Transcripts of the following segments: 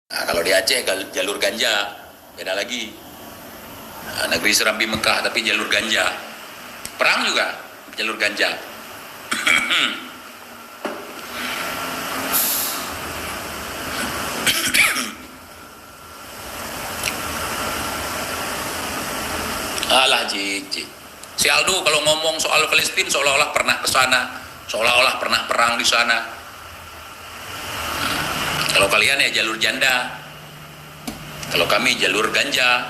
Nah, kalau di Aceh jalur ganja beda lagi. Nah, negeri Serambi Mekah tapi jalur ganja. Perang juga jalur ganja. Alah Ji. Si Aldo kalau ngomong soal Palestina seolah-olah pernah ke sana, seolah-olah pernah perang di sana. Kalau kalian ya jalur janda, kalau kami jalur ganja,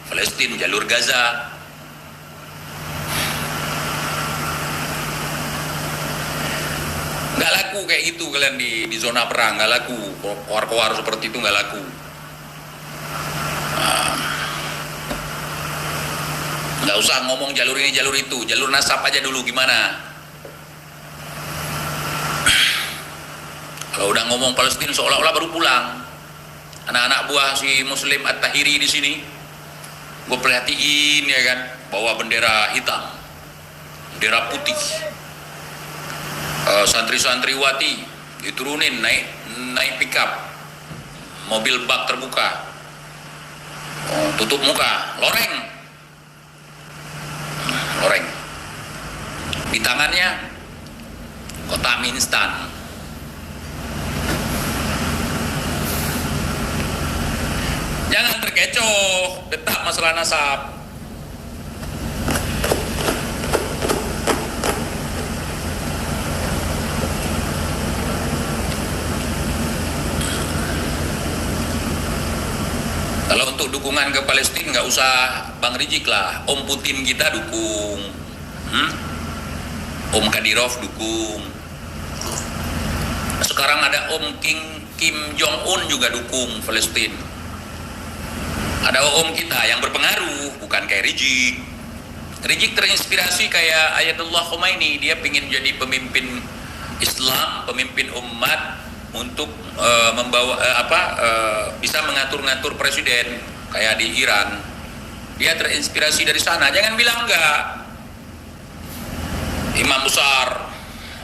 Palestina jalur Gaza. Nggak laku kayak gitu kalian di zona perang, nggak laku. Koar-koar seperti itu nggak laku. Nggak usah ngomong jalur ini jalur itu, jalur nasab aja dulu gimana. Kalau udah ngomong Palestina seolah-olah baru pulang. Anak-anak buah si Muslim At-Tahiri di sini, gue perhatiin ya kan, bawa bendera hitam, bendera putih. Santri-santriwati diturunin naik pickup, mobil bak terbuka, tutup muka, loreng. Di tangannya kotak mie instan. Jangan terkecoh, tetap masalah nasab. Kalau untuk dukungan ke Palestina nggak usah Bang Rizik lah, Om Putin kita dukung, Om Kadyrov dukung. Sekarang ada Om Kim Jong Un juga dukung Palestina. Ada Om kita yang berpengaruh, bukan kayak Rizik. Rizik terinspirasi kayak Ayatullah Khomeini, dia ingin jadi pemimpin Islam, pemimpin umat untuk membawa bisa mengatur-ngatur presiden kayak di Iran. Dia terinspirasi dari sana. Jangan bilang enggak. Imam besar,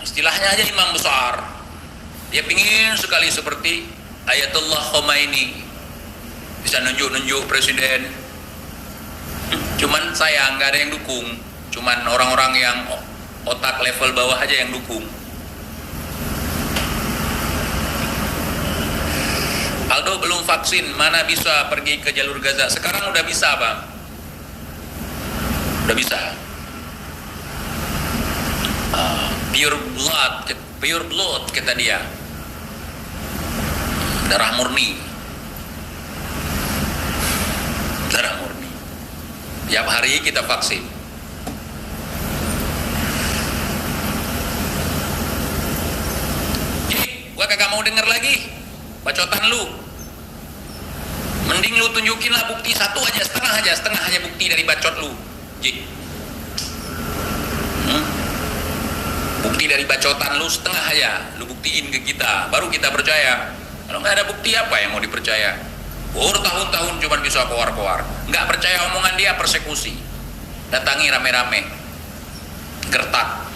istilahnya aja imam besar. Dia pingin sekali seperti Ayatullah Khomeini, bisa nunjuk-nunjuk presiden. Cuman sayang nggak ada yang dukung. Cuman orang-orang yang otak level bawah aja yang dukung. Aldo belum vaksin, mana bisa pergi ke jalur Gaza? Sekarang udah bisa Bang, udah bisa. Pure blood kata dia, darah murni. Tiap hari kita vaksin. Jadi gua kagak mau denger lagi bacotan lu. Mending lu tunjukin lah bukti satu aja, setengah aja bukti dari bacot lu, Ji. Bukti dari bacotan lu setengah aja, lu buktiin ke kita, baru kita percaya. Kalau nggak ada bukti apa yang mau dipercaya? Tahun-tahun cuma bisa koar-koar. Nggak percaya omongan dia, persekusi. Datangi rame-rame, gertak.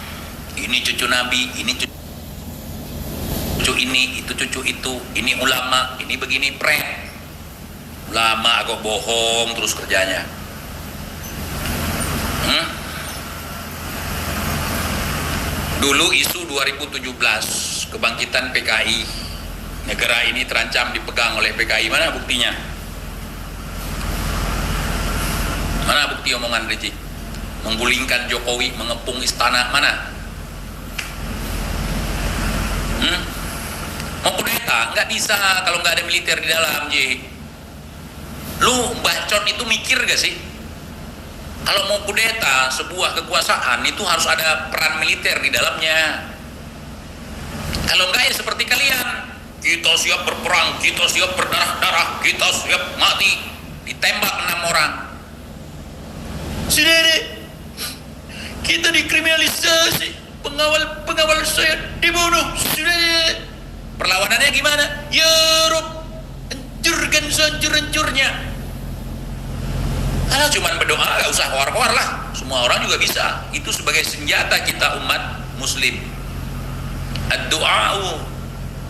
Ini cucu Nabi, ini cucu ini, itu cucu itu, ini ulama, ini begini, prank. Ulama kok bohong terus kerjanya. Dulu isu 2017 kebangkitan PKI, negara ini terancam dipegang oleh PKI, mana buktinya? Mana bukti omongan Rizik? Menggulingkan Jokowi, mengepung istana, mana? Mau kudeta? Nggak bisa kalau nggak ada militer di dalam, Ji. Lu bacot itu mikir gak sih? Kalau mau kudeta sebuah kekuasaan itu harus ada peran militer di dalamnya. Kalau enggak ya seperti kalian, kita siap berperang, kita siap berdarah-darah, kita siap mati, ditembak 6 orang. Saudara, kita dikriminalisasi, pengawal saya dibunuh. Saudara, perlawanannya gimana? Ya Rob, hancurkan sehancur-hancurnya. Kalau cuma berdoa gak usah koar-koar lah, semua orang juga bisa. Itu sebagai senjata kita umat muslim. Ad-du'a'u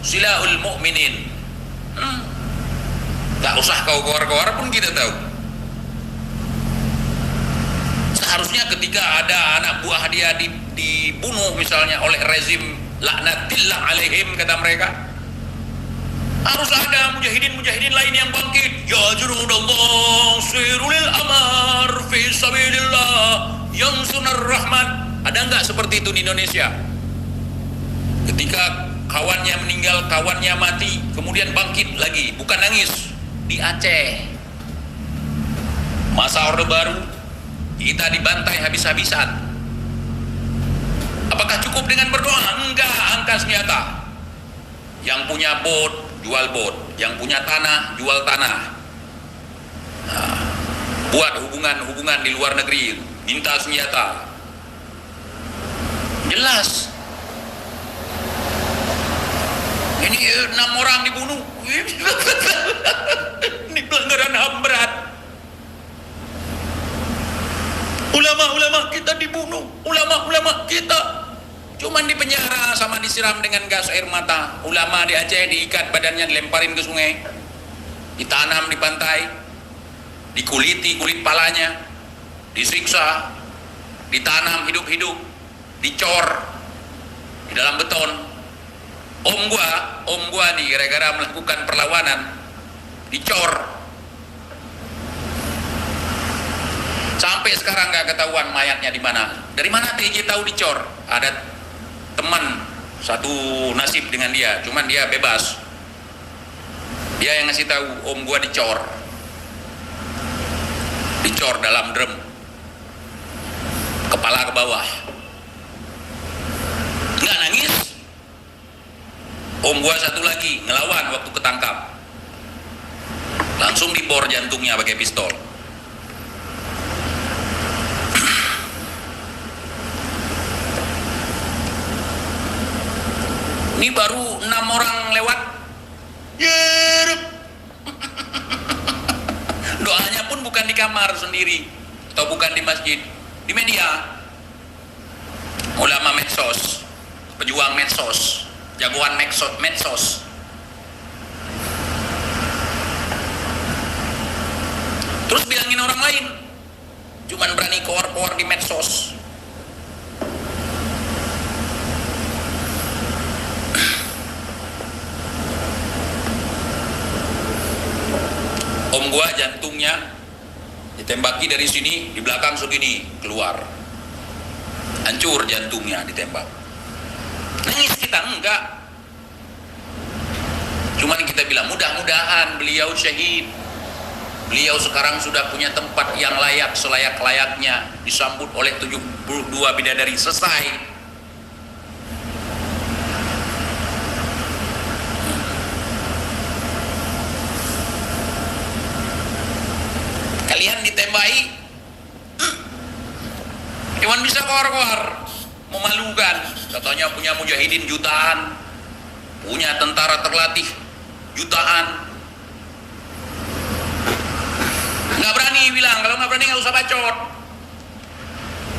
silahul mu'minin. Nggak usah kau keluar-keluar pun kita tahu. Seharusnya ketika ada anak buah dia dibunuh misalnya oleh rezim laknatillah alaihim, kata mereka, harus ada mujahidin lain yang bangkit. Ya junudallah sirulil amar fi sabilillah yansunar rahman. Ada nggak seperti itu di Indonesia? Ketika kawannya meninggal, kawannya mati, kemudian bangkit lagi, bukan nangis. Di Aceh masa Orde Baru kita dibantai habis-habisan. Apakah cukup dengan berdoa? Enggak, angkat senjata. Yang punya bot jual bot, yang punya tanah jual tanah. Nah, buat hubungan di luar negeri, minta senjata. Jelas. Ini 6 orang dibunuh. Ini pelanggaran HAM berat. Ulama-ulama kita dibunuh, ulama-ulama kita cuman dipenjara sama disiram dengan gas air mata. Ulama di Aceh diikat badannya, dilemparin ke sungai, ditanam di pantai, dikuliti kulit palanya, disiksa, ditanam hidup-hidup, dicor di dalam beton. Om gua nih gara-gara melakukan perlawanan dicor. Sampai sekarang nggak ketahuan mayatnya di mana. Dari mana TJ tahu dicor? Ada teman satu nasib dengan dia, cuman dia bebas. Dia yang ngasih tahu, om gua dicor dalam drum, kepala ke bawah. Nggak nangis. Om gua satu lagi ngelawan waktu ketangkap, langsung dibor jantungnya pakai pistol. Ini baru 6 orang lewat, doanya pun bukan di kamar sendiri atau bukan di masjid, di media. Ulama medsos, pejuang medsos, jagoan medsos. Terus bilangin orang lain, cuman berani koar-koar di medsos. Om gua jantungnya ditembaki dari sini, di belakang segini keluar, hancur jantungnya ditembak. Nangis kita? Enggak. Cuman kita bilang mudah-mudahan beliau syahid. Beliau sekarang sudah punya tempat yang layak, selayak-layaknya, disambut oleh 72 bidadari. Selesai. Kalian ditembaki, cuman bisa koar-koar, memalukan. Katanya punya mujahidin jutaan, punya tentara terlatih jutaan. Nggak berani bilang, kalau nggak berani nggak usah bacot,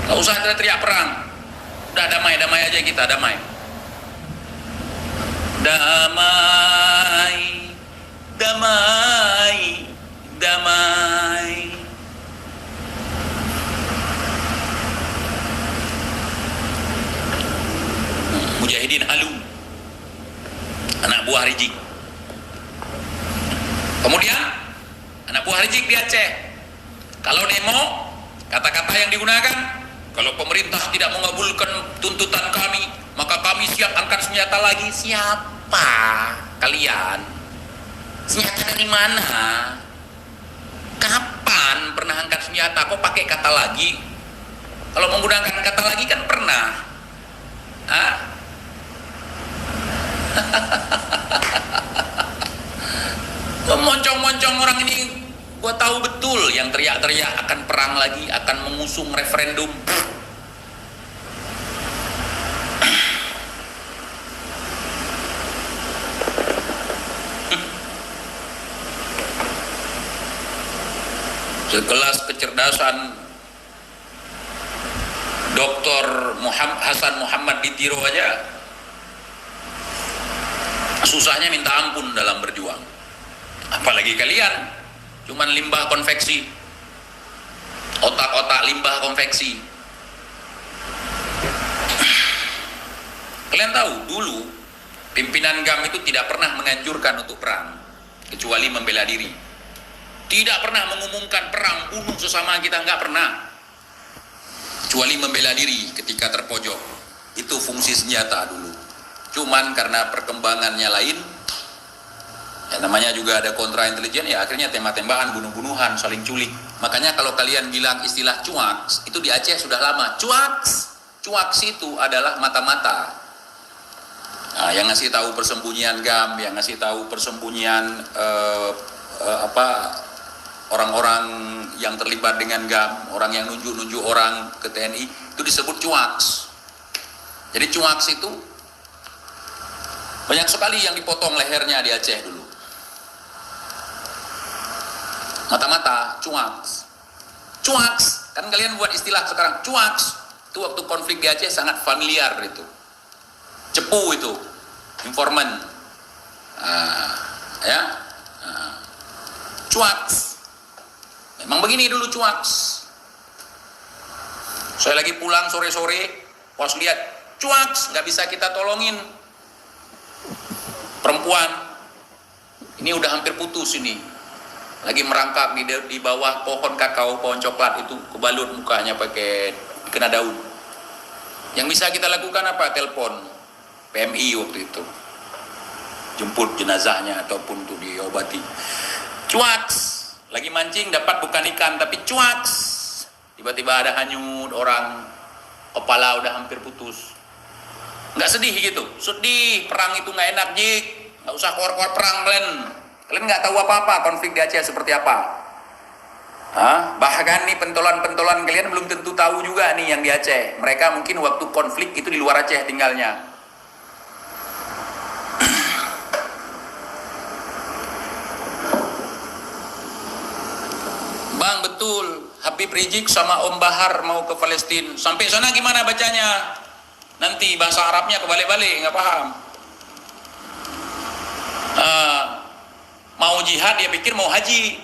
nggak usah teriak perang. Udah damai aja kita, damai. Mujahidin Alu, anak buah Rizik. Kemudian anak buah Rizik di Aceh, kalau demo, kata-kata yang digunakan, kalau pemerintah tidak mengabulkan tuntutan kami, maka kami siap angkat senjata lagi. Siapa kalian? Senjata dari mana? Kapan pernah angkat senjata? Kok pakai kata lagi? Kalau menggunakan kata lagi kan pernah. Memoncong-moncong orang ini, gua tahu betul yang teriak-teriak akan perang lagi, akan mengusung referendum. Sekelas kecerdasan Dr. Hasan Muhammad Ditiro aja susahnya minta ampun dalam berjuang, apalagi lagi kalian, cuman limbah konveksi, otak-otak limbah konveksi. Kalian tahu dulu pimpinan GAM itu tidak pernah menganjurkan untuk perang kecuali membela diri. Tidak pernah mengumumkan perang bunuh sesama kita, nggak pernah, kecuali membela diri ketika terpojok. Itu fungsi senjata dulu. Cuman karena perkembangannya lain, ya namanya juga ada kontra intelijen, ya akhirnya tembak-tembakan, bunuh-bunuhan, saling culik. Makanya kalau kalian bilang istilah cuaks, itu di Aceh sudah lama. Cuaks itu adalah mata-mata. Nah, yang ngasih tahu persembunyian GAM, yang ngasih tahu persembunyian orang-orang yang terlibat dengan GAM, orang yang nunjuk-nunjuk orang ke TNI, itu disebut cuaks. Jadi cuaks itu banyak sekali yang dipotong lehernya di Aceh dulu. Mata-mata, cuaks. Cuaks, kan kalian buat istilah sekarang, cuaks. Itu waktu konflik di Aceh sangat familiar itu. Cepu itu, informan. Cuaks. Memang begini dulu cuaks. Saya lagi pulang sore-sore, pas lihat cuaks, nggak bisa kita tolongin. Perempuan, ini udah hampir putus ini. Lagi merangkak di bawah pohon kakao, pohon coklat itu, kebalut mukanya pakai kena daun. Yang bisa kita lakukan apa? Telepon PMI waktu itu, jemput jenazahnya ataupun tuh diobati. Cuaks. Lagi mancing dapat bukan ikan tapi cuaks, tiba-tiba ada hanyut orang, kepala udah hampir putus. Nggak sedih gitu? Sedih, perang itu nggak enak Jik, nggak usah keluar-keluar perang kalian nggak tahu apa-apa konflik di Aceh seperti apa. Bahkan nih pentolan-pentolan kalian belum tentu tahu juga nih yang di Aceh. Mereka mungkin waktu konflik itu di luar Aceh tinggalnya. Bang, betul, Habib Rizik sama Om Bahar mau ke Palestina. Sampai sana gimana bacanya? Nanti bahasa Arabnya kebalik-balik, nggak paham. Mau jihad, dia pikir mau haji.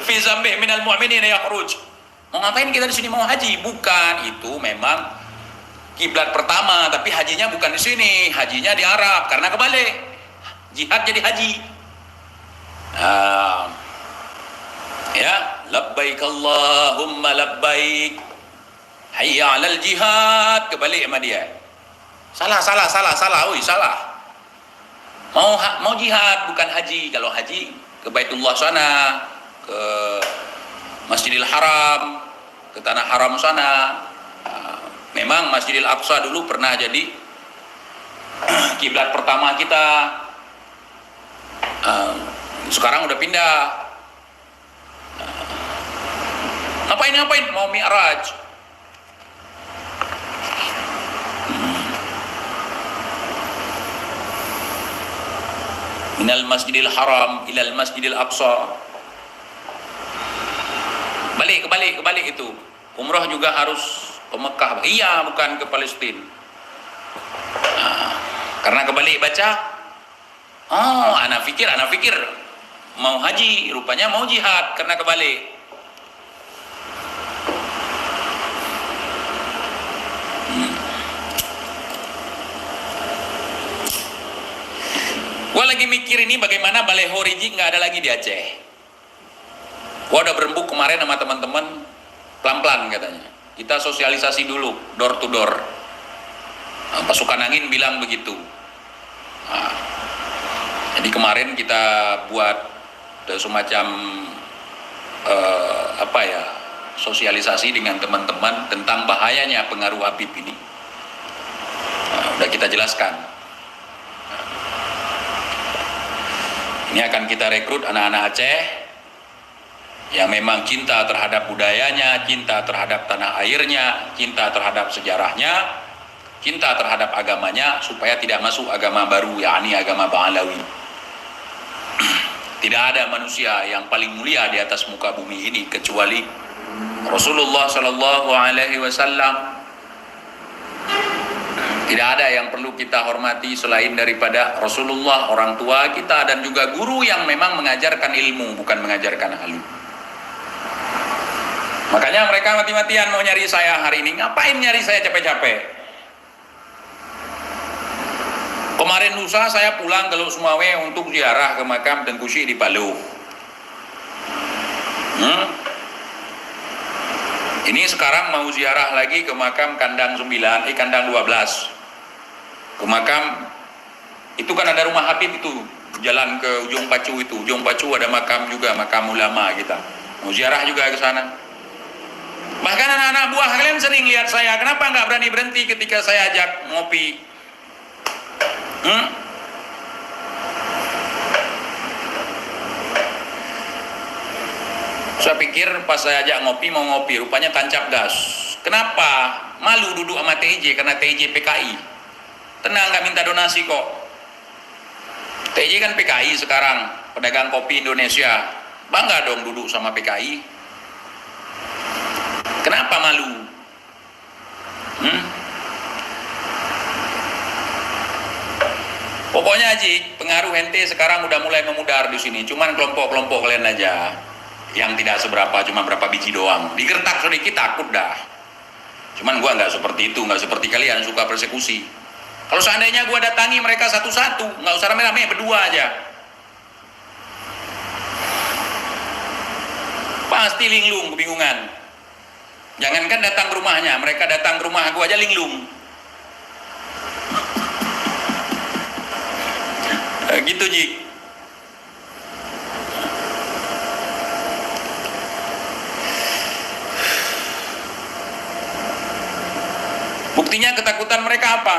Fi zambi minal mu'minina yakhruj. Mau ngapain kita di sini, mau haji? Bukan, itu memang kiblat pertama, tapi hajinya bukan di sini, hajinya di Arab, karena kebalik. Jihad jadi haji. Ya, labbaik Allahumma labbaik, hayya 'alal jihad, kebalik sama dia. Salah, oi, salah. Mau jihad bukan haji. Kalau haji ke Baitullah sana, ke Masjidil Haram, ke tanah haram sana. Memang Masjidil Aqsa dulu pernah jadi kiblat pertama kita. Sekarang udah pindah. Ngapain? Mau mi'raj. Minal Masjidil Haram ilal Masjidil Aqsa. Kebalik itu. Umrah juga harus ke Mekah. Iya, bukan ke Palestina. Karena kebalik baca. Anak fikir mau haji, rupanya mau jihad karena kebalik. Gua lagi mikir ini bagaimana baleho Rizik nggak ada lagi di Aceh. Gua udah berembuk kemarin sama teman-teman, pelan-pelan katanya. Kita sosialisasi dulu, door to door. Pasukan angin bilang begitu. Jadi kemarin kita buat semacam sosialisasi dengan teman-teman tentang bahayanya pengaruh Habib ini. Udah kita jelaskan. Ini akan kita rekrut anak-anak Aceh yang memang cinta terhadap budayanya, cinta terhadap tanah airnya, cinta terhadap sejarahnya, cinta terhadap agamanya, supaya tidak masuk agama baru, yakni agama Ba'alawi. Tidak ada manusia yang paling mulia di atas muka bumi ini kecuali Rasulullah Sallallahu Alaihi Wasallam. Tidak ada yang perlu kita hormati selain daripada Rasulullah, orang tua kita, dan juga guru yang memang mengajarkan ilmu, bukan mengajarkan halu. Makanya mereka mati-matian mau nyari saya hari ini. Ngapain nyari saya capek-capek? Kemarin lusa saya pulang ke Sumawe untuk ziarah ke makam Tengku Syekh di Palu. Ini sekarang mau ziarah lagi ke makam Kandang 9, Kandang 12. Ke makam itu kan ada rumah Habib itu, jalan ke ujung Pacu itu. Ujung Pacu ada makam juga, makam ulama kita. Mau ziarah juga ke sana. Bahkan anak-anak buah kalian sering lihat saya, kenapa nggak berani berhenti ketika saya ajak ngopi? Saya pikir pas saya ajak ngopi, mau ngopi, rupanya tancap gas. Kenapa? Malu duduk sama TJ, karena TJ PKI. Tenang, nggak minta donasi kok. TJ kan PKI sekarang, pedagang kopi Indonesia. Bangga dong duduk sama PKI. Kenapa malu? Pokoknya Haji, pengaruh ente sekarang udah mulai memudar di sini. Cuman kelompok-kelompok kalian aja yang tidak seberapa, cuma berapa biji doang. Digertak sedikit takut dah. Cuman gua nggak seperti itu, nggak seperti kalian suka persekusi. Kalau seandainya gua datangi mereka satu-satu, nggak usah rame-rame, berdua aja. Pasti linglung, kebingungan. Jangankan datang ke rumahnya, mereka datang ke rumah gua aja linglung. Gitu Ji. Buktinya ketakutan mereka apa?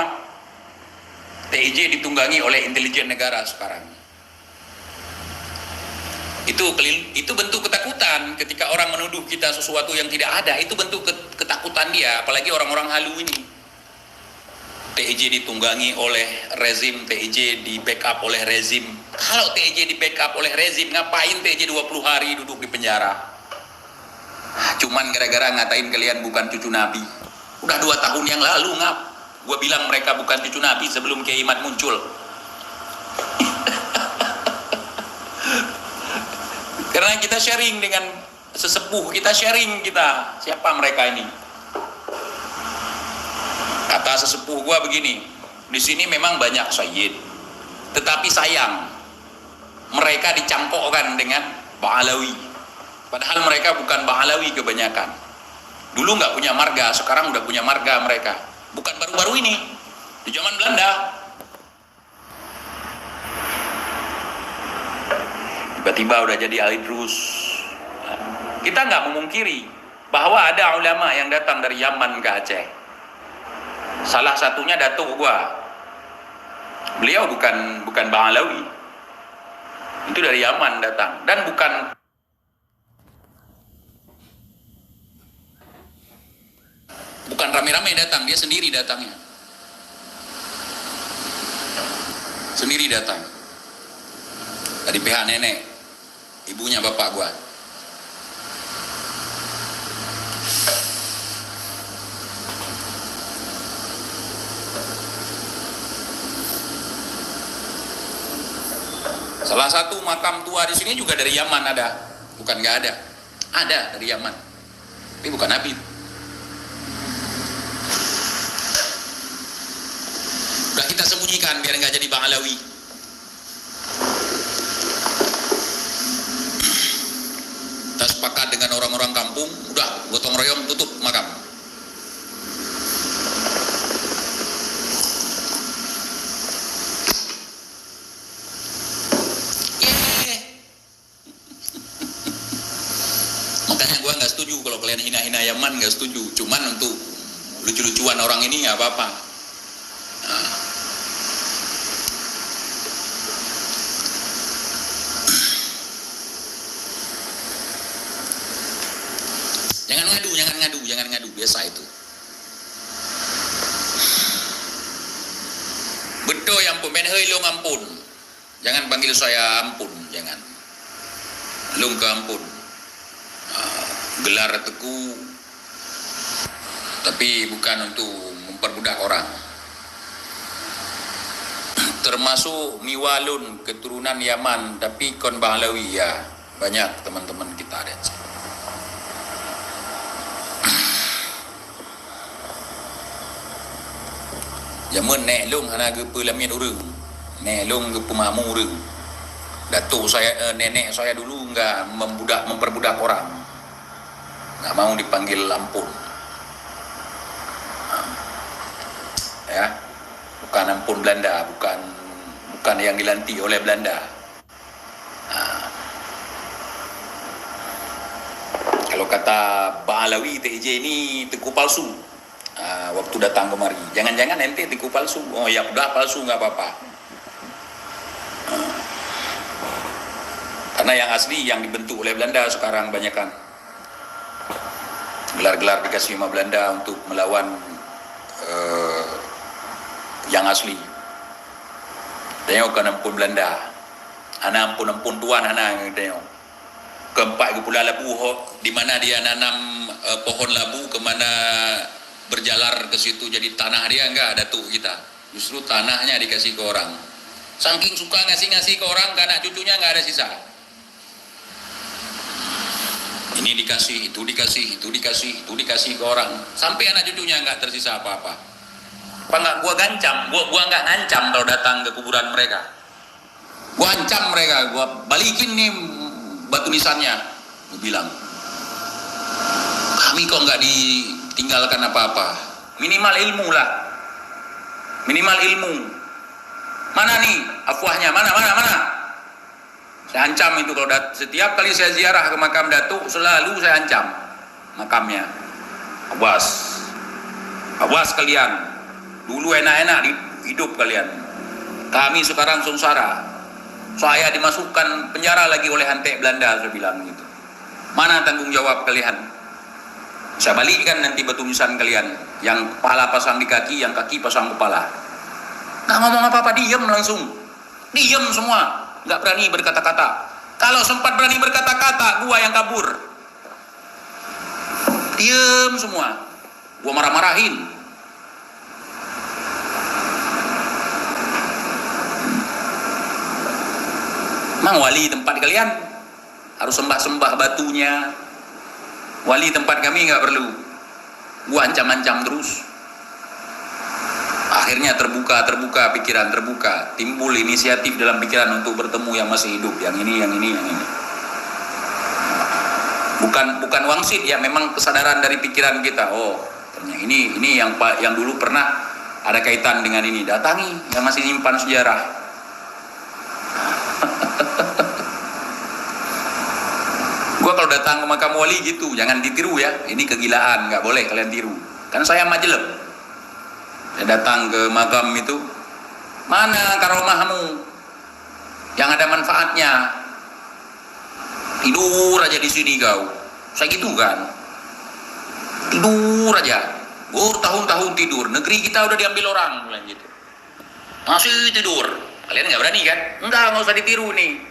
TIJ ditunggangi oleh intelijen negara sekarang. Itu bentuk ketakutan ketika orang menuduh kita sesuatu yang tidak ada. Itu bentuk ketakutan dia, apalagi orang-orang halu ini. TIJ ditunggangi oleh rezim, TIJ di backup oleh rezim. Kalau TIJ di backup oleh rezim, ngapain TIJ 20 hari duduk di penjara? Cuman gara-gara ngatain kalian bukan cucu Nabi. Udah 2 tahun yang lalu ngap. Gua bilang mereka bukan cucu Nabi sebelum Kiai Mat muncul. Karena kita sharing dengan sesepuh, kita sharing kita. Siapa mereka ini? Kata sesepuh gua begini, di sini memang banyak sayyid, tetapi sayang mereka dicangkokkan dengan Ba'alawi. Padahal mereka bukan Ba'alawi kebanyakan. Dulu nggak punya marga, sekarang udah punya marga mereka. Bukan baru-baru ini, di zaman Belanda. Tiba-tiba udah jadi Al-Idrus. Kita nggak memungkiri bahwa ada ulama yang datang dari Yaman ke Aceh. Salah satunya datuk gua. Beliau bukan Ba'alawi. Itu dari Yaman datang, dan bukan rame-rame datang, dia sendiri datangnya. Sendiri datang. Dari pihak nenek, ibunya bapak gua. Salah satu makam tua di sini juga dari Yaman ada, bukan nggak ada, ada dari Yaman, tapi bukan Nabi. Udah kita sembunyikan biar nggak jadi Ba'alawi. Kita sepakat dengan orang-orang kampung, udah gotong royong tutup makam. Makanya gue nggak setuju kalau kalian hina-hina Yaman, nggak setuju. Cuman untuk lucu-lucuan orang ini nggak apa-apa. Nah. Jangan ngadu, biasa itu. Betul yang pun, ben hei long ampun. Jangan panggil saya ampun, jangan. Long ke ampun. Gelar teku, tapi bukan untuk memperbudak orang. termasuk Miwalun, keturunan Yaman, tapi kon Bahlawi ya. Banyak teman-teman kita ada. Zaman nek long hana ke pelamin urang. Nek long ke pemamu urang. Datuk saya, nenek saya dulu enggak memperbudak orang. Enggak mau dipanggil ampun. Ya. Bukan ampun Belanda, bukan yang dilantik oleh Belanda. Kalau kata Bahlawi TJ ini teku palsu. Waktu datang kemari, jangan-jangan ente teku palsu. Oh ya udah palsu nggak apa-apa. Karena yang asli yang dibentuk oleh Belanda sekarang banyak kan gelar-gelar dikasih sama Belanda untuk melawan yang asli. Tengok kan ampun Belanda, ana ampun tuan ana tengok. Keempat ke Pulau Labu, di mana dia nanam pohon labu, kemana berjalar ke situ jadi tanah dia enggak ada tuh kita. Justru tanahnya dikasih ke orang. Saking suka ngasih ke orang, ke anak cucunya enggak ada sisa. Ini dikasih, itu dikasih ke orang. Sampai anak cucunya enggak tersisa apa-apa. Apa enggak gua gancam, gua enggak ngancam kalau datang ke kuburan mereka. Gua ancam mereka, gua balikin nih batu nisannya. Gua bilang, kami kok enggak ditinggalkan apa-apa. Minimal ilmu lah. Minimal ilmu. Mana nih afwahnya? Mana? Saya ancam itu kalau setiap kali saya ziarah ke makam Datuk selalu saya ancam makamnya. Awas kalian. Dulu enak-enak hidup kalian. Kami sekarang sengsara. Saya dimasukkan penjara lagi oleh hantek Belanda, saya bilang gitu. Mana tanggung jawab kalian? Saya balikkan nanti batu nisan kalian. Yang kepala pasang di kaki, yang kaki pasang kepala. Nggak ngomong apa-apa, diam langsung. Diam semua. Nggak berani berkata-kata. Kalau sempat berani berkata-kata, gua yang kabur. Diam semua. Gua marah-marahin. Mang wali tempat kalian harus sembah-sembah batunya. Wali tempat kami nggak perlu. Gua ancam-ancam terus. Akhirnya terbuka pikiran, timbul inisiatif dalam pikiran untuk bertemu yang masih hidup, yang ini. Bukan wangsit ya, memang kesadaran dari pikiran kita. Oh, ternyata ini yang dulu pernah ada kaitan dengan ini. Datangi yang masih nyimpan sejarah. Gua kalau datang ke makam wali gitu, jangan ditiru ya. Ini kegilaan, nggak boleh kalian tiru. Kan saya majeleb. Saya datang ke makam itu, mana karomahmu yang ada manfaatnya? Tidur aja di sini kau. Saya gitu kan. Tidur aja. Tahun-tahun tidur. Negeri kita udah diambil orang, bilang gitu. Masih tidur. Kalian nggak berani kan? Nggak usah ditiru nih.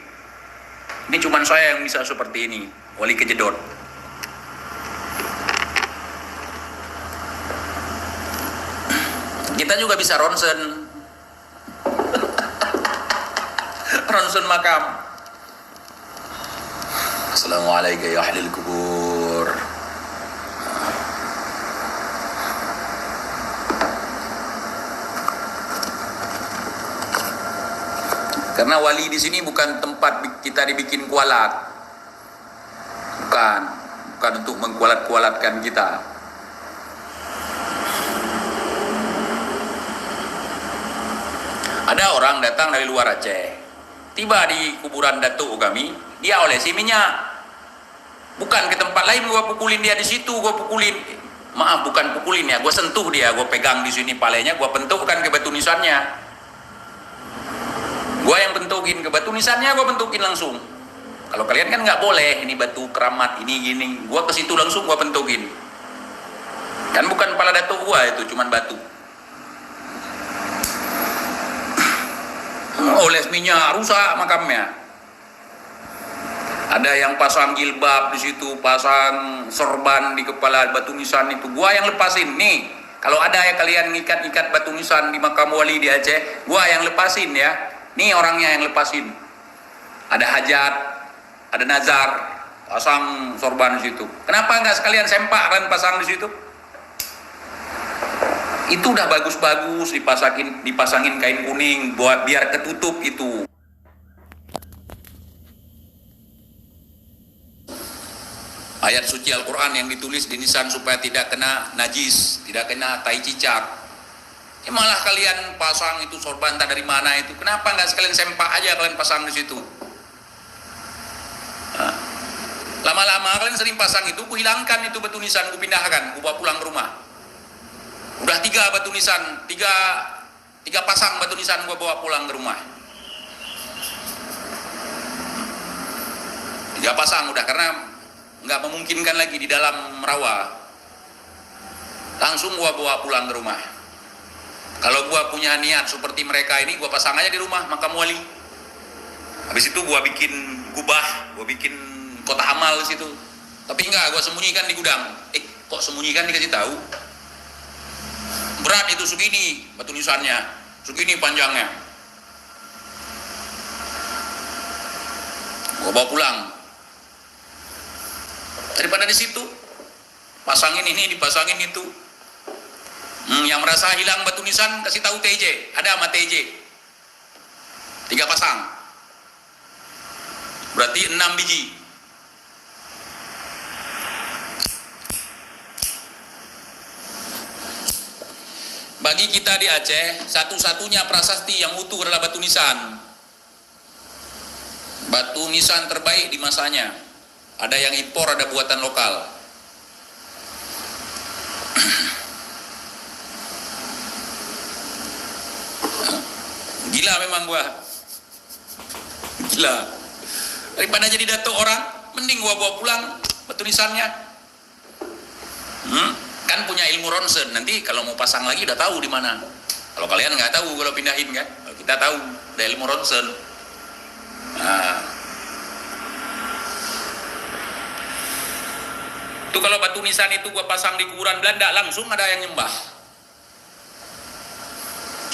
Ini cuman saya yang bisa seperti ini. Wali kejedot. Kita juga bisa ronsen. Ronsen makam. Assalamualaikum ya ahlil kubur. Karena wali di sini bukan tempat kita dibikin kualat. Bukan untuk mengkualat-kualatkan kita. Ada orang datang dari luar Aceh, tiba di kuburan datuk kami, dia olesi minyak. Bukan ke tempat lain gua pukulin dia di situ, gua pukulin. Maaf, bukan pukulin ya, gua sentuh dia, gua pegang di sini palanya, gua bentukkan ke batu nisannya. Gua yang bentukin ke batu nisannya, gua bentukin langsung. Kalau kalian kan nggak boleh, ini batu keramat, ini gini. Gua ke situ langsung gua bentukin. Kan bukan kepala datuk gua itu, cuman batu. Oles minyak, rusak makamnya. Ada yang pasang jilbab di situ, pasang sorban di kepala batu nisan itu. Gua yang lepasin nih. Kalau ada ya kalian ngikat-ikat batu nisan di makam wali di Aceh, gua yang lepasin ya. Nih orangnya yang lepasin. Ada hajat, ada nazar, pasang sorban di situ. Kenapa nggak sekalian sempak kan pasang di situ? Itu udah bagus-bagus dipasangin kain kuning buat biar ketutup itu. Ayat suci Al-Quran yang ditulis di nisan supaya tidak kena najis, tidak kena tai cicak. Ya malah kalian pasang itu sorban entah dari mana itu. Kenapa nggak sekalian sempak aja kalian pasang di situ? Nah, lama-lama kalian sering pasang itu, ku hilangkan itu batu nisan, ku pindahkan, ku bawa pulang ke rumah. Udah 3 batu nisan, 3 pasang batu nisan gua bawa pulang ke rumah. 3 pasang udah, karena nggak memungkinkan lagi di dalam rawa. Langsung gua bawa pulang ke rumah. Kalau gua punya niat seperti mereka ini, gua pasang aja di rumah makam wali. Habis itu gua bikin gubah, gua bikin kotak amal di situ. Tapi enggak, gua sembunyikan di gudang. Kok sembunyikan dikasih tahu? Berat itu segini batu nisannya, segini panjangnya. Gua bawa pulang. Daripada di situ pasangin ini, dipasangin itu. Yang merasa hilang batu nisan kasih tahu TJ, ada sama TJ. 3 pasang. Berarti 6 biji. Bagi kita di Aceh, satu-satunya prasasti yang utuh adalah batu nisan. Batu nisan terbaik di masanya. Ada yang impor, ada buatan lokal. Gila memang gua. Gila. Daripada jadi datuk orang, mending gua bawa pulang batu nisannya. Kan punya ilmu ronsen. Nanti kalau mau pasang lagi udah tahu di mana. Kalau kalian nggak tahu kalau pindahin kan, kalau kita tahu ada ilmu ronsen. Nah, itu kalau batu nisan itu gua pasang di kuburan Belanda, langsung ada yang nyembah.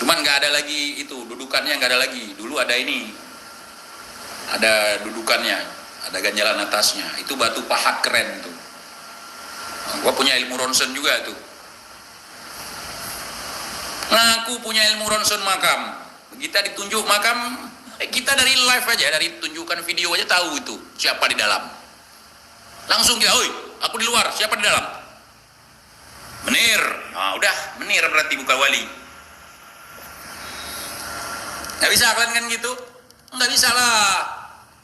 Cuman nggak ada lagi itu, dudukannya nggak ada lagi. Dulu ada ini, ada dudukannya, ada ganjalan atasnya. Itu batu pahat keren tuh. Gua punya ilmu ronsen juga tuh. Ngaku punya ilmu ronsen makam. Kita ditunjuk makam, kita dari live aja, dari tunjukkan video aja tahu itu siapa di dalam. Langsung kita, oi, aku di luar, siapa di dalam? Menir. Nah, udah, menir berarti bukan wali. Nggak bisa kalian kan gitu? Nggak bisa lah.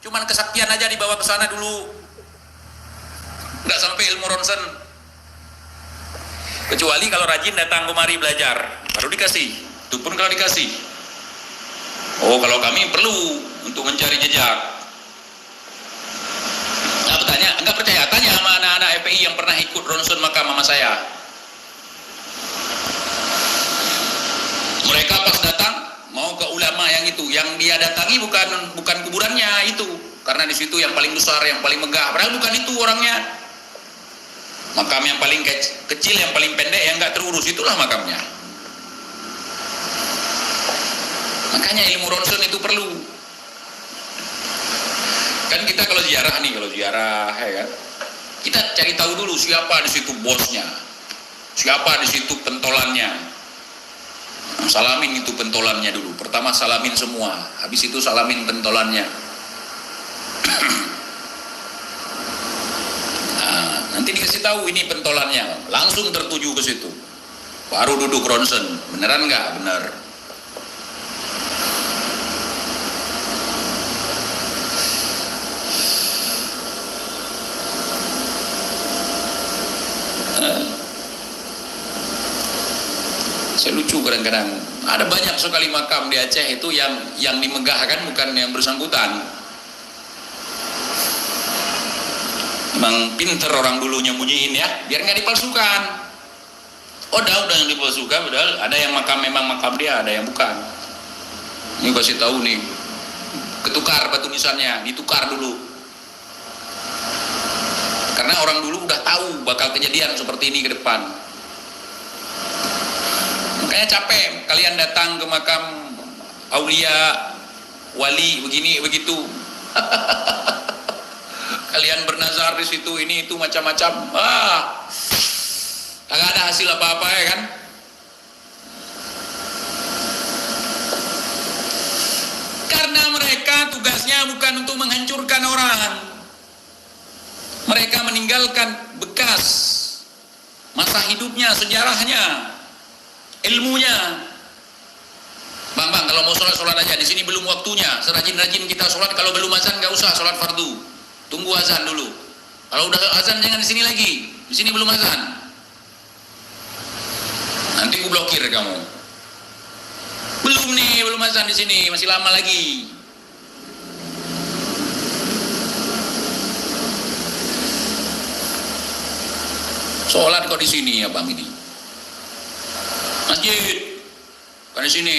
Cuman kesaktian aja dibawa ke sana dulu. Nggak sampai ilmu ronsen. Kecuali kalau rajin datang kemari belajar, baru dikasih. Itu pun kalau dikasih. Oh, kalau kami perlu untuk mencari jejak. Nah, bertanya, enggak percaya, tanya sama anak-anak FPI yang pernah ikut ronsen makam sama saya. Mereka pas datang mau ke ulama yang itu, yang dia datangi bukan kuburannya itu, karena di situ yang paling besar, yang paling megah. Padahal bukan itu orangnya. Makam yang paling kecil, yang paling pendek, yang nggak terurus, itulah makamnya. Makanya ilmu ronsen itu perlu. Kan kita kalau ziarah ya kan, kita cari tahu dulu siapa di situ bosnya, siapa di situ pentolannya. Salamin itu pentolannya dulu. Pertama salamin semua, habis itu salamin pentolannya. Nanti dikasih tahu ini pentolannya, langsung tertuju ke situ. Baru duduk ronsen, beneran nggak? Bener. Saya lucu kadang-kadang. Ada banyak sekali makam di Aceh itu yang dimegahkan bukan yang bersangkutan. Memang pinter orang dulu nyembunyiin ya, biar nggak dipalsukan. Udah yang dipalsukan, padahal ada yang makam memang makam dia, ada yang bukan. Ini kasih tahu nih, ketukar batu nisannya, ditukar dulu. Karena orang dulu udah tahu bakal kejadian seperti ini ke depan. Makanya capek kalian datang ke makam aulia, wali, begini, begitu. Kalian bernazar di situ, ini, itu, macam-macam. Kagak ada hasil apa-apa ya kan? Karena mereka tugasnya bukan untuk menghancurkan orang. Mereka meninggalkan bekas masa hidupnya, sejarahnya, ilmunya. Bang, kalau mau sholat aja. Di sini belum waktunya. Serajin-rajin kita sholat. Kalau belum azan nggak usah sholat fardu. Tunggu azan dulu. Kalau udah azan jangan di sini lagi. Di sini belum azan. Nanti ku blokir kamu. Belum nih, belum azan di sini. Masih lama lagi. Sholat kok di sini ya bang ini. Masjid. Kok di sini.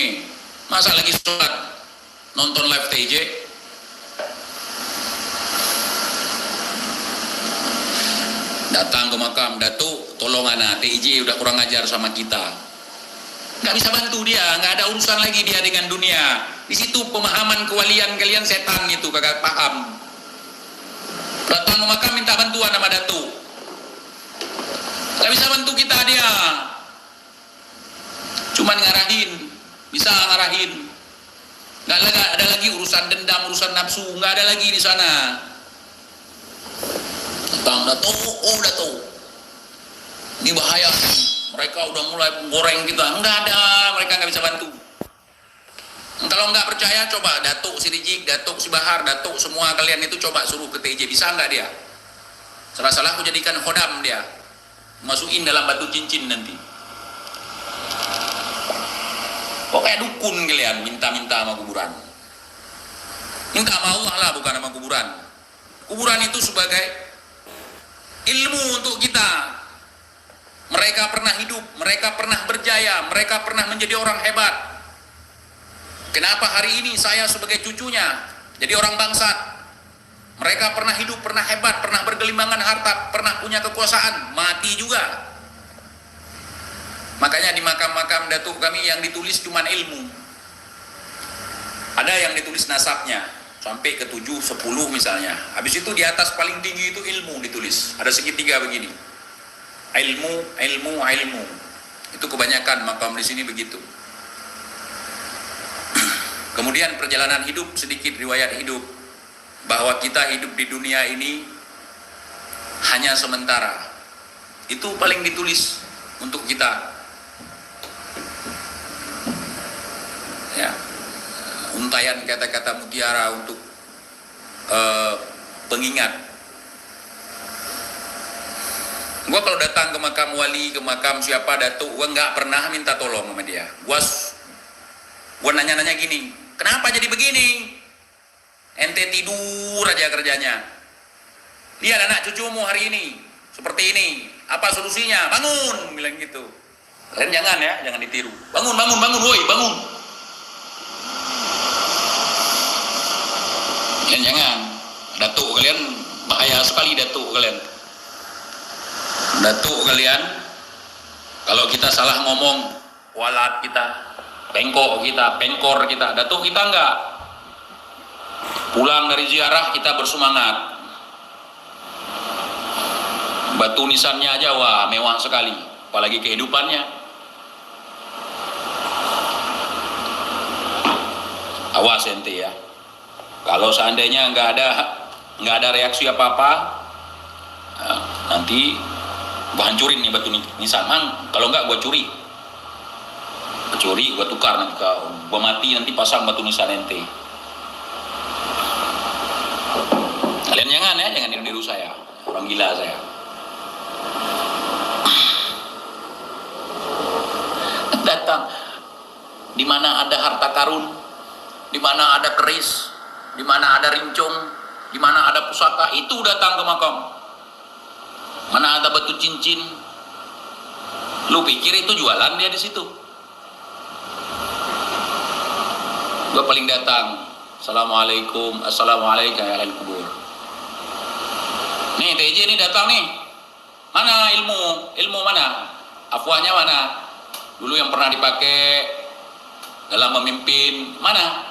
Masa lagi sholat nonton live TJ? Datang ke makam, Datuk, tolong anak TJ udah kurang ajar sama kita. Nggak bisa bantu dia, nggak ada urusan lagi dia dengan dunia. Di situ pemahaman kewalian kalian setan itu kagak paham. Datang ke makam minta bantuan sama Datuk. Nggak bisa bantu kita dia. Cuman ngarahin. Bisa ngarahin. Nggak ada lagi urusan dendam, urusan nafsu, nggak ada lagi di sana. Datang, Datuk, ini bahaya. Mereka udah mulai goreng kita. Nggak ada, mereka nggak bisa bantu. Kalau nggak percaya, coba Datuk si Rijik, Datuk si Bahar, Datuk semua kalian itu coba suruh ke TJ. Bisa nggak dia? Salah-salah aku jadikan khodam dia. Masukin dalam batu cincin nanti. Kok kayak dukun kalian minta-minta sama kuburan. Minta sama Allah lah, bukan sama kuburan. Kuburan itu sebagai ilmu untuk kita. Mereka pernah hidup, mereka pernah berjaya, mereka pernah menjadi orang hebat. Kenapa hari ini saya sebagai cucunya jadi orang bangsat? Mereka pernah hidup, pernah hebat, pernah bergelimbangan harta, pernah punya kekuasaan, mati juga. Makanya di makam-makam datuk kami yang ditulis cuman ilmu. Ada yang ditulis nasabnya sampai ke 7, 10 misalnya. Habis itu di atas paling tinggi itu ilmu ditulis. Ada segitiga begini. Ilmu. Itu kebanyakan makam di sini begitu. Kemudian perjalanan hidup, sedikit riwayat hidup. Bahwa kita hidup di dunia ini hanya sementara. Itu paling ditulis untuk kita. Ya, untayan kata-kata mutiara untuk pengingat. Gua kalau datang ke makam wali, ke makam siapa datuk, gua nggak pernah minta tolong sama dia. Gua nanya-nanya gini, kenapa jadi begini? Ente tidur aja kerjanya. Lihat anak cucumu hari ini seperti ini. Apa solusinya? Bangun, bilang gitu. Kalian jangan ditiru. Bangun, woi, bangun. Kalian jangan. Datuk kalian bahaya sekali, datuk kalian. Datuk kalian, kalau kita salah ngomong, walat kita, bengkok kita, penkor kita. Datuk kita enggak. Pulang dari ziarah kita bersemangat. Batu nisannya aja wah mewah sekali, apalagi kehidupannya. Awas ente ya. Kalau seandainya nggak ada reaksi apa-apa, nanti gua hancurin nih batu nisan. Kalau nggak gua curi, gua tukar nanti, gua mati nanti pasang batu nisan ente. Kalian jangan niru saya, orang gila saya. Datang di mana ada harta karun, di mana ada keris, di mana ada rincung, di mana ada pusaka, itu datang ke makam. Mana ada batu cincin, lu pikir itu jualan dia di situ? Gua paling datang, assalamualaikum ya ahli kubur. Nih TJ ini datang nih, mana ilmu mana? Afwahnya mana? Dulu yang pernah dipakai dalam memimpin, mana?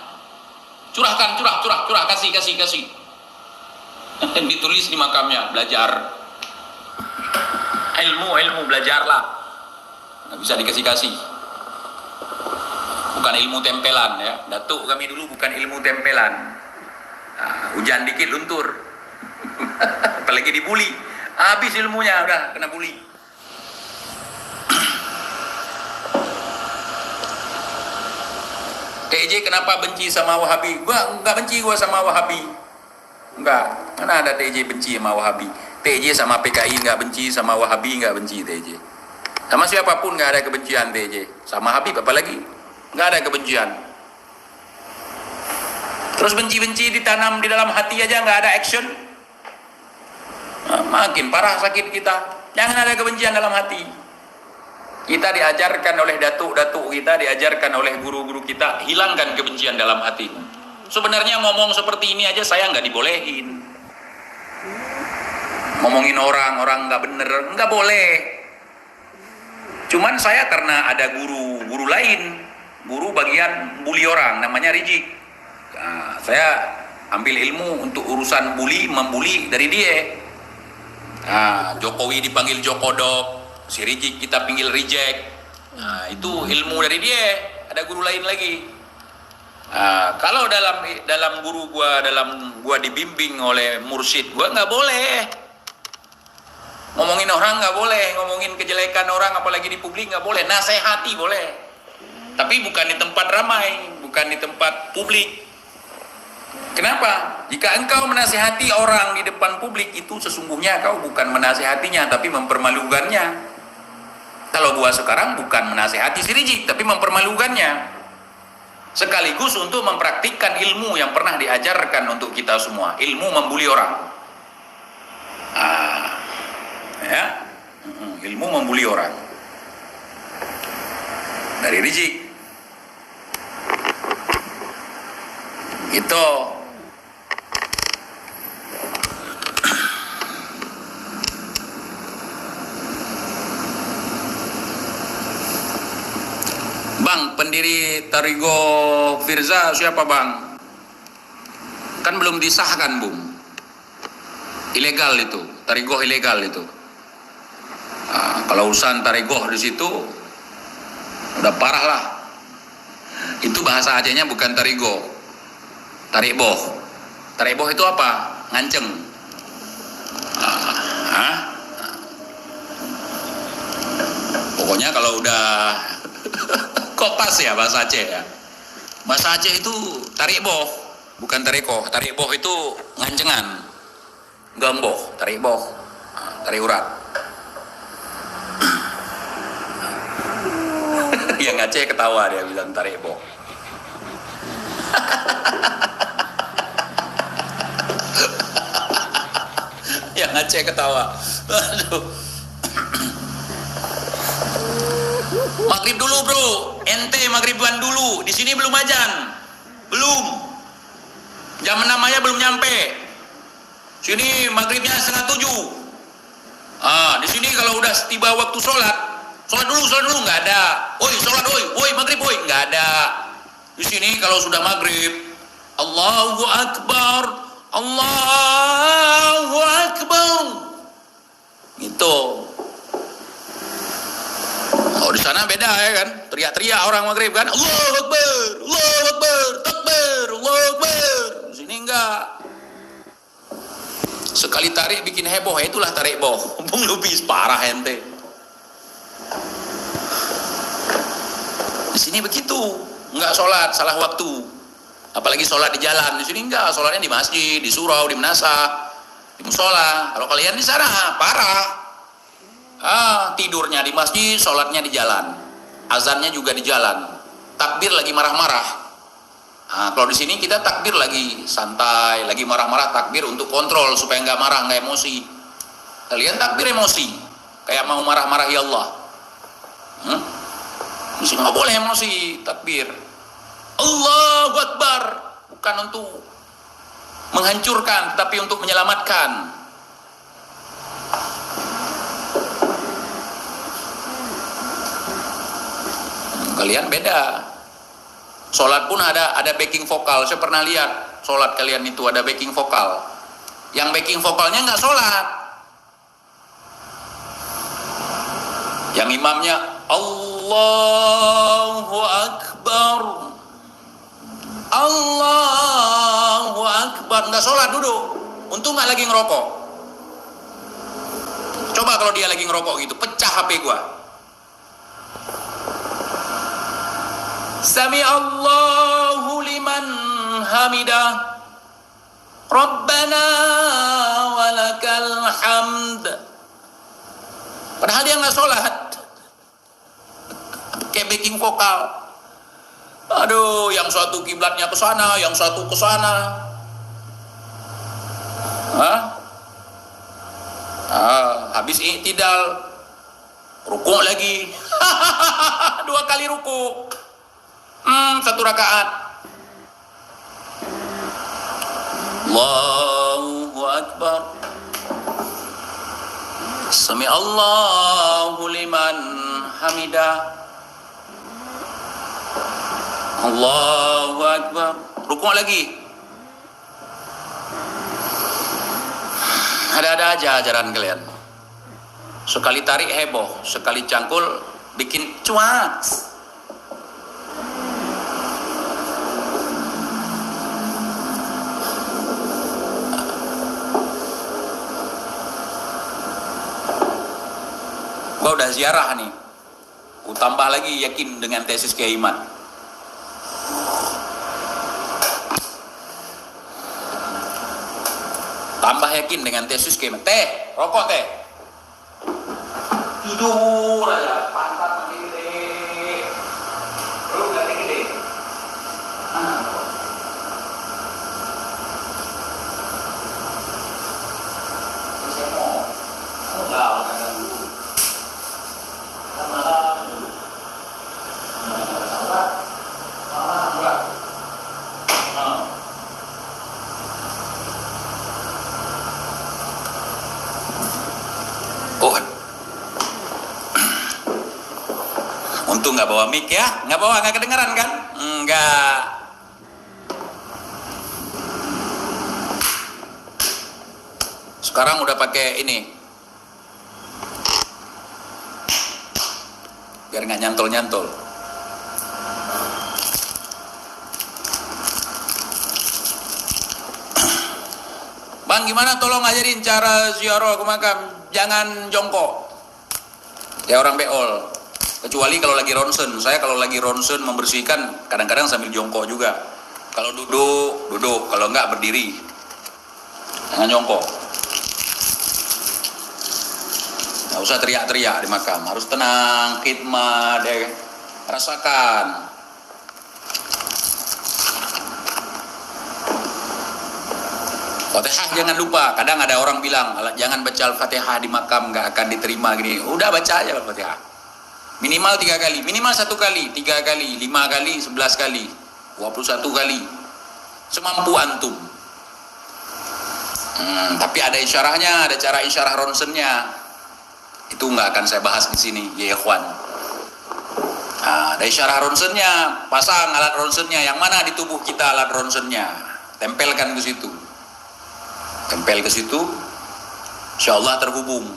Curahkan, curah, kasih. Ditulis di makamnya, belajar. Ilmu, belajarlah. Nggak bisa dikasih. Bukan ilmu tempelan ya. Datuk kami dulu bukan ilmu tempelan. Nah, hujan dikit luntur. Apalagi dibully. Habis ilmunya, udah kena bully. TJ kenapa benci sama Wahabi? Gua enggak benci sama Wahabi. Enggak. Mana ada TJ benci sama Wahabi? TJ sama PKI enggak benci, sama Wahabi enggak benci TJ. Sama siapapun enggak ada kebencian TJ. Sama Habib apalagi enggak ada kebencian. Terus benci-benci ditanam di dalam hati aja enggak ada action. Nah, makin parah sakit kita. Jangan ada kebencian dalam hati. Kita diajarkan oleh datuk-datuk kita, diajarkan oleh guru-guru kita, hilangkan kebencian dalam hatimu. Sebenarnya ngomong seperti ini aja saya nggak dibolehin. Ngomongin orang nggak bener, nggak boleh. Cuman saya karena ada guru lain, guru bagian bully orang, namanya Rijik. Nah, saya ambil ilmu untuk urusan membuli dari dia. Nah, Jokowi dipanggil Jokodok, si Rijik kita panggil Rijek. Nah, itu ilmu dari dia. Ada guru lain lagi. Nah, kalau dalam gua dibimbing oleh mursyid gua nggak boleh ngomongin orang, nggak boleh ngomongin kejelekan orang, apalagi di publik nggak boleh. Nasihati boleh, tapi bukan di tempat ramai, bukan di tempat publik. Kenapa? Jika engkau menasihati orang di depan publik, itu sesungguhnya kau bukan menasihatinya, tapi mempermalukannya. Kalau gua sekarang bukan menasihati si Rijik, tapi mempermalukannya. Sekaligus untuk mempraktikkan ilmu yang pernah diajarkan untuk kita semua, ilmu membuli orang. Ya, ilmu membuli orang dari Rijik. Itu. Bang, pendiri Tarigo Firza siapa bang? Kan belum disahkan bung. Ilegal itu, Tarigo ilegal itu. Nah, kalau urusan Tarigo di situ udah parah lah. Itu bahasa Acehnya bukan Tarigo, Tariboh. Tariboh itu apa? Nganceng. Pokoknya kalau udah kok pas ya bahasa Aceh ya. Bahasa Aceh itu Tariboh, bukan Tariko. Tariboh itu ngancengan. Gamboh, Tariboh, Tari urat. Yang Aceh ketawa, dia bilang Tariboh. Yang Aceh ketawa. Aduh. Maghrib dulu bro, ente maghriban dulu. Di sini belum azan, belum. Jam 6 aja belum nyampe. Sini maghribnya 6:30. Di sini kalau udah tiba waktu sholat dulu nggak ada. Oi sholat, oi maghrib, oi nggak ada. Di sini kalau sudah maghrib, Allahu Akbar, Allahu Akbar. Gitu. Oh di sana beda ya kan, teriak-teriak orang maghrib kan, Allahu Akbar, Allahu Akbar, takbir, Allahu Akbar. Di sini enggak. Sekali tarik bikin heboh, itulah tarik boh. Bung lebih parah ente. Di sini begitu, enggak sholat salah waktu. Apalagi sholat di jalan, di sini enggak, sholatnya di masjid, di surau, di menasa, di musola. Kalau kalian di sana parah. Tidurnya di masjid, sholatnya di jalan, azannya juga di jalan, takbir lagi marah-marah. Kalau di sini kita takbir lagi santai, lagi marah-marah, takbir untuk kontrol supaya nggak marah, nggak emosi. Kalian takbir emosi, kayak mau marah-marah ya Allah. Di sini nggak boleh emosi, takbir. Allahu Akbar, bukan untuk menghancurkan, tapi untuk menyelamatkan. Kalian beda. Sholat pun ada backing vokal. Saya pernah lihat sholat kalian itu ada backing vokal. Yang backing vokalnya nggak sholat. Yang imamnya Allahu Akbar, Allahu Akbar, nggak sholat, duduk. Untung nggak lagi ngerokok. Coba kalau dia lagi ngerokok gitu, pecah HP gua. Sami Allahu liman hamidah, Rabbana walakal hamd. Padahal dia nggak sholat, kayak backing vokal. Aduh, yang satu kiblatnya ke sana, yang satu ke sana. Habis i'tidal, rukuk lagi. 2 kali rukuk. 1 rakaat. Allahu Akbar. Sami Allahu liman hamidah. Allahu Akbar. Rukuk lagi. Ada-ada aja ajaran kalian. Sekali tarik heboh, sekali cangkul bikin cuak. Gua udah ziarah nih. Ku tambah lagi yakin dengan tesis Kiai Iman. Tambah yakin dengan tesis Kiai Iman. Teh, rokok teh. Tidur aja, pantat makin gede. Lu gak gede. Saya mau. Enggak, untung nggak bawa mic ya, nggak kedengeran kan? Enggak. Sekarang udah pakai ini, biar nggak nyantol-nyantol. Bang, gimana tolong ajarin cara ziarah ke makam, jangan jongkok. Ya orang beol. Kecuali kalau lagi ronsen. Saya kalau lagi ronsen membersihkan kadang-kadang sambil jongkok juga. Kalau duduk. Kalau enggak berdiri. Jangan jongkok. Nggak usah teriak-teriak di makam. Harus tenang, khidmat, deh. Rasakan. Fatihah jangan lupa. Kadang ada orang bilang, jangan baca Al-Fatihah di makam, nggak akan diterima gini. Udah baca aja Al-Fatihah. Minimal 3 kali, minimal 1 kali, 3 kali, 5 kali, 11 kali, 21 kali. Semampu antum. Tapi ada isyarahnya, ada cara isyarah ronsennya. Itu nggak akan saya bahas di sini, ya ikhwan. Ada isyarah ronsennya, pasang alat ronsennya. Yang mana di tubuh kita alat ronsennya? Tempelkan ke situ. Tempel ke situ, insya Allah terhubung.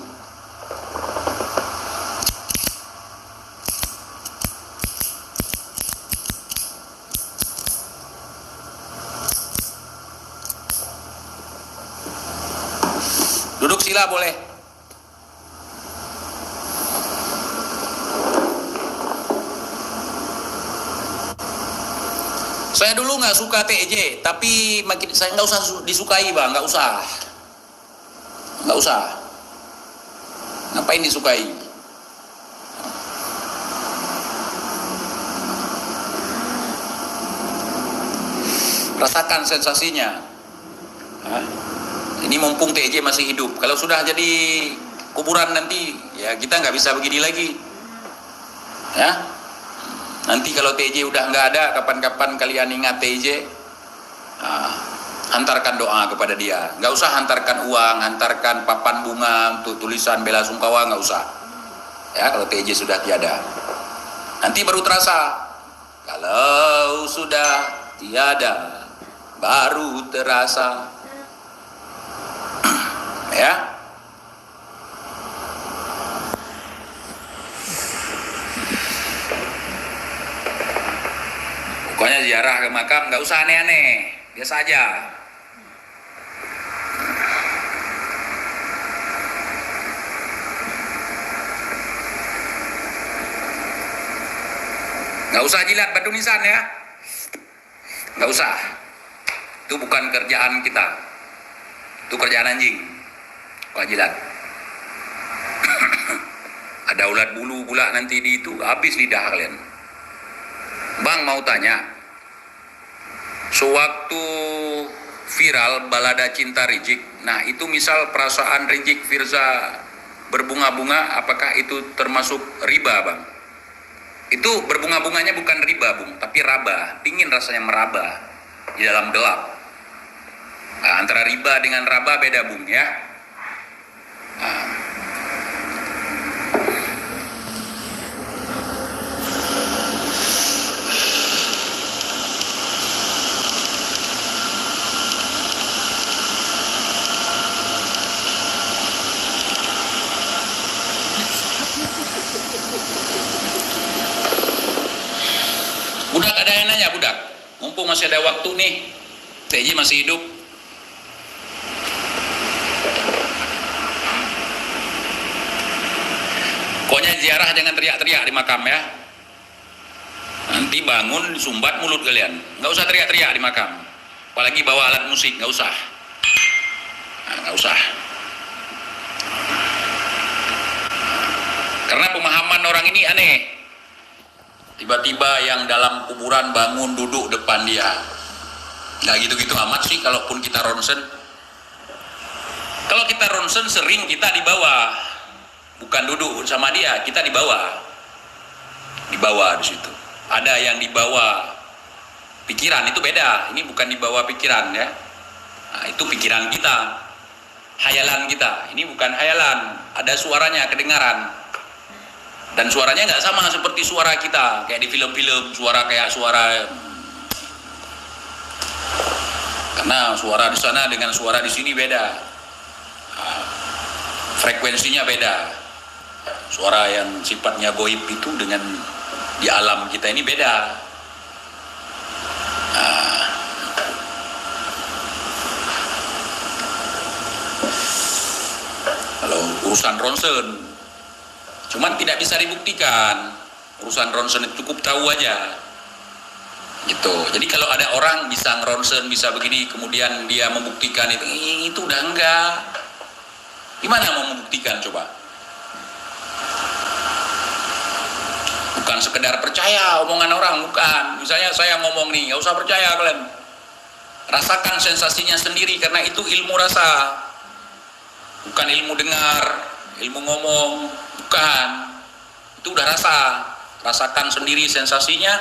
Duduk sila boleh. Saya dulu nggak suka TJ, tapi makin saya nggak usah disukai bang, nggak usah. Ngapain disukai? Rasakan sensasinya. Ini mumpung TJ masih hidup. Kalau sudah jadi kuburan nanti, ya kita nggak bisa begini lagi. Ya, nanti kalau TJ udah nggak ada, kapan-kapan kalian ingat TJ, hantarkan doa kepada dia. Nggak usah hantarkan uang, hantarkan papan bunga untuk tulisan bela sungkawa, nggak usah. Ya, kalau TJ sudah tiada. Nanti baru terasa. Kalau sudah tiada, baru terasa. Ya. Pokoknya ziarah ke makam nggak usah aneh-aneh, biasa aja. Nggak usah jilat batu nisan ya, nggak usah. Itu bukan kerjaan kita, itu kerjaan anjing. Kalau jilat, ada ulat bulu pula nanti di itu, habis lidah kalian. Bang mau tanya, sewaktu viral balada cinta Rizik, nah itu misal perasaan Rizik Firza berbunga-bunga, apakah itu termasuk riba bang? Itu berbunga-bunganya bukan riba bung, tapi raba, dingin rasanya meraba di dalam gelap. Nah, antara riba dengan raba beda bung ya. Nah. Budak ada yang nanya budak, mumpung masih ada waktu nih, TJ masih hidup. Pokoknya ziarah jangan teriak-teriak di makam ya. Nanti bangun sumbat mulut kalian, nggak usah teriak-teriak di makam. Apalagi bawa alat musik, nggak usah. Nah, nggak usah. Karena pemahaman orang ini aneh. Tiba-tiba yang dalam kuburan bangun duduk depan dia. Nggak gitu-gitu amat sih kalaupun kita ronsen. Kalau kita ronsen sering kita di bawah. Bukan duduk sama dia, kita di bawah. Di bawah di situ. Ada yang di bawah pikiran, itu beda. Ini bukan di bawah pikiran ya. Nah, itu pikiran kita. Hayalan kita. Ini bukan hayalan. Ada suaranya kedengaran. Dan suaranya nggak sama seperti suara kita, kayak di film-film, suara kayak suara, karena suara di sana dengan suara di sini beda, frekuensinya beda. Suara yang sifatnya goib itu dengan di alam kita ini beda. Kalau urusan ronsen, cuman tidak bisa dibuktikan. Urusan ronsen cukup tahu aja gitu. Jadi kalau ada orang bisa ngeronsen, bisa begini, kemudian dia membuktikan itu udah enggak. Gimana mau membuktikan coba? Bukan sekedar percaya omongan orang, bukan. Misalnya saya ngomong nih, nggak usah percaya kalian. Rasakan sensasinya sendiri, karena itu ilmu rasa, bukan ilmu dengar, ilmu ngomong. Bukan, itu udah rasakan sendiri sensasinya,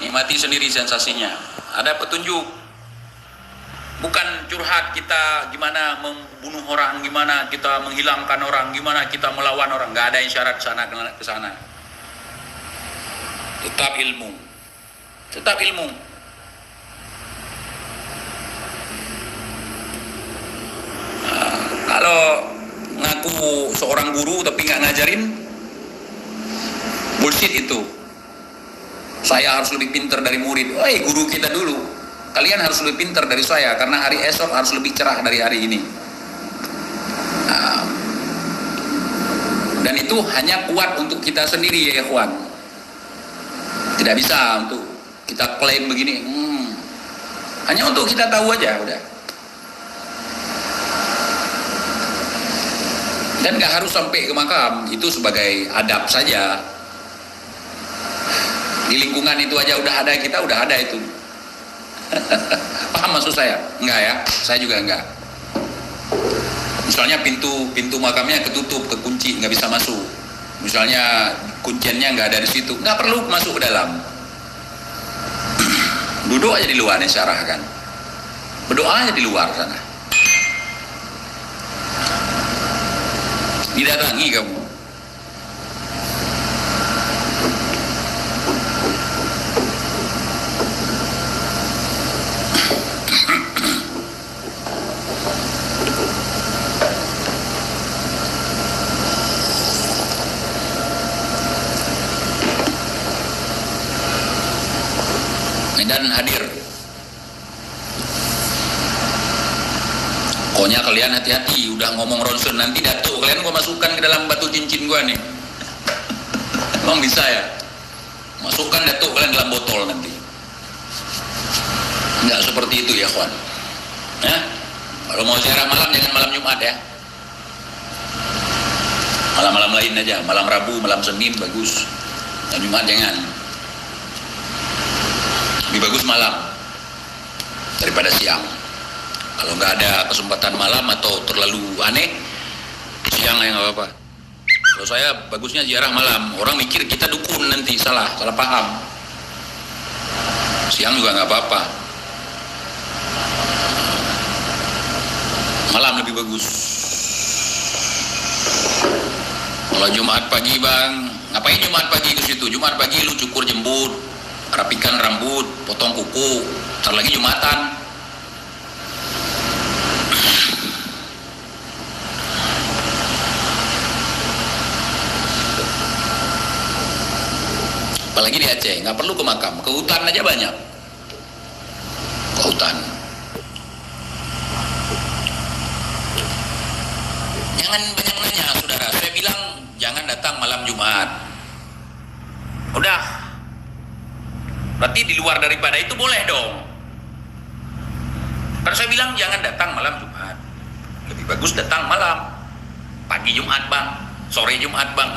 nikmati sendiri sensasinya. Ada petunjuk, bukan curhat kita gimana membunuh orang, gimana kita menghilangkan orang, gimana kita melawan orang. Nggak ada isyarat ke sana. Tetap ilmu, tetap ilmu. Nah, kalau ngaku seorang guru tapi nggak ngajarin, bullshit itu. Saya harus lebih pintar dari murid. Woi, guru kita dulu, kalian harus lebih pintar dari saya, karena hari esok harus lebih cerah dari hari ini. Nah, dan itu hanya kuat untuk kita sendiri ya ikhwan. Tidak bisa untuk kita klaim begini. Hanya untuk kita tahu aja udah. Dan gak harus sampai ke makam, itu sebagai adab saja. Di lingkungan itu aja udah ada, kita udah ada itu. Paham maksud saya? Enggak ya, saya juga enggak. Misalnya pintu makamnya ketutup, kekunci, nggak bisa masuk. Misalnya kunciannya nggak ada di situ, nggak perlu masuk ke dalam. Duduk aja di luar nih, syarahkan. Berdoa aja di luar sana. Didatangi kamu. kalian hadir. Pokoknya kalian hati-hati, udah ngomong ronsen nanti datuk kalian gua masukkan ke dalam batu cincin gua nih. Emang bisa ya? Masukkan datuk kalian dalam botol nanti. Enggak seperti itu ya kawan. Ya? Kalau mau ziarah malam jangan malam Jumat ya. Malam-malam lain aja, malam Rabu, malam Senin bagus. Dan Jumat jangan. Lebih bagus malam daripada siang. Kalau nggak ada kesempatan malam atau terlalu aneh, siang ya nggak apa-apa. Kalau saya bagusnya ziarah malam. Orang mikir kita dukun nanti, salah paham. Siang juga nggak apa-apa. Malam lebih bagus. Kalau Jumat pagi bang, ngapain Jumat pagi ke situ? Jumat pagi lu cukur jembut, rapikan rambut, potong kuku, ntar lagi Jumatan. Apalagi di Aceh, nggak perlu ke makam, ke hutan aja banyak. Ke hutan. Jangan banyak nanya, saudara. Saya bilang jangan datang malam Jumat. Udah. Berarti di luar daripada itu boleh dong. Karena saya bilang jangan datang malam Jumat. Lebih bagus datang malam. Pagi Jumat bang, sore Jumat bang.